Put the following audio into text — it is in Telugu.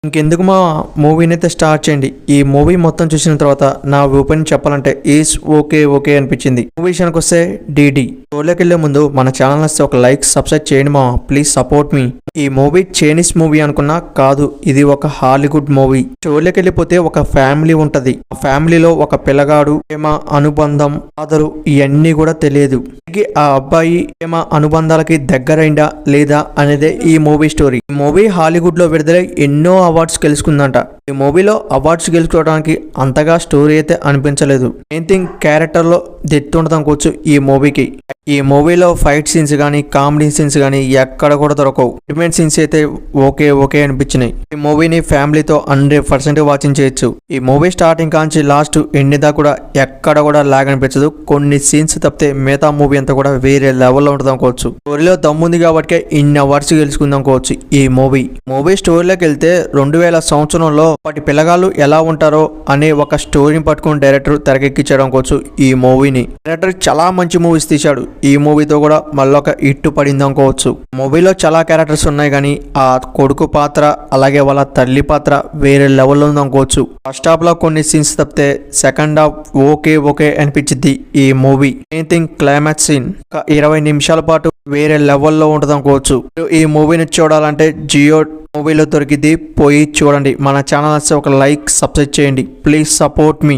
ఇంకెందుకు మా మూవీని అయితే స్టార్ట్ చేయండి. ఈ మూవీ మొత్తం చూసిన తర్వాత నా ఒపీనియన్ చెప్పాలంటే ఈస్ ఓకే ఓకే అనిపించింది. మూవీ విషయానికి వస్తే డీడీ షోలోకి వెళ్లే ముందు మన ఛానల్ వస్తే ఒక లైక్ సబ్స్క్రైబ్ చేయండి మా, ప్లీజ్ సపోర్ట్ మీ. ఈ మూవీ చైనీస్ మూవీ అనుకున్నా కాదు, ఇది ఒక హాలీవుడ్ మూవీ. షోలోకి వెళ్ళిపోతే ఒక ఫ్యామిలీ ఉంటది. ఆ ఫ్యామిలీలో ఒక పిల్లగాడు ప్రేమ అనుబంధం ఫాదరు ఇవన్నీ కూడా తెలియదు. ఆ అబ్బాయి ప్రేమ అనుబంధాలకి దగ్గరైందా లేదా అనేదే ఈ మూవీ స్టోరీ. ఈ మూవీ హాలీవుడ్ లో విడుదలై ఎన్నో అవార్డ్స్ గెలుచుకుందంట. ఈ మూవీలో అవార్డ్స్ గెలుచుకోవడానికి అంతగా స్టోరీ అయితే అనిపించలేదు. మెయిన్ థింగ్ క్యారెక్టర్ లో డెత్ ఉండదు అనుకోవచ్చు ఈ మూవీకి. ఈ మూవీలో ఫైట్ సీన్స్ కానీ కామెడీ సీన్స్ కానీ ఎక్కడ కూడా దొరకవు. సెంటిమెంట్ సీన్స్ అయితే ఓకే ఓకే అనిపించినాయి. ఈ మూవీని ఫ్యామిలీతో 100% వాచింగ్ చేయొచ్చు. ఈ మూవీ స్టార్టింగ్ కాంచి లాస్ట్ ఎండ్ దా కూడా ఎక్కడ కూడా లాగ్ అనిపించదు. కొన్ని సీన్స్ తప్పితే మిగతా మూవీ అంతా కూడా వేరే లెవెల్లో ఉంటుంది అనుకోవచ్చు. స్టోరీలో దమ్ముంది కాబట్టి ఇన్ని అవార్డ్స్ గెలుచుకుందాం అనుకోవచ్చు. ఈ మూవీ స్టోరీలోకి వెళ్తే 2000 సంవత్సరంలో వాటి పిల్లగాళ్ళు ఎలా ఉంటారో అనే ఒక స్టోరీని పట్టుకుని డైరెక్టర్ తెరకెక్కించాడు అనుకోవచ్చు. ఈ మూవీని డైరెక్టర్ చాలా మంచి మూవీస్ తీశాడు. ఈ మూవీతో కూడా మళ్ళీ ఒక ఇట్టు పడింది అనుకోవచ్చు. మూవీలో చాలా క్యారెక్టర్స్ ఉన్నాయి కానీ ఆ కొడుకు పాత్ర అలాగే వాళ్ళ తల్లి పాత్ర వేరే లెవెల్లో ఉంది అనుకోవచ్చు. ఫస్ట్ హాఫ్ లో కొన్ని సీన్స్ తప్పితే సెకండ్ హాఫ్ ఓకే ఓకే అనిపించింది ఈ movie. Main thing climax scene ఒక 20 నిమిషాల పాటు వేరే లెవెల్లో ఉంటుంది అనుకోవచ్చు. ఈ మూవీని చూడాలంటే జియో మూవీలో దొరికింది, పోయి చూడండి. మన ఛానల్ ఒక లైక్ సబ్స్క్రైబ్ చేయండి, ప్లీజ్ సపోర్ట్ మీ.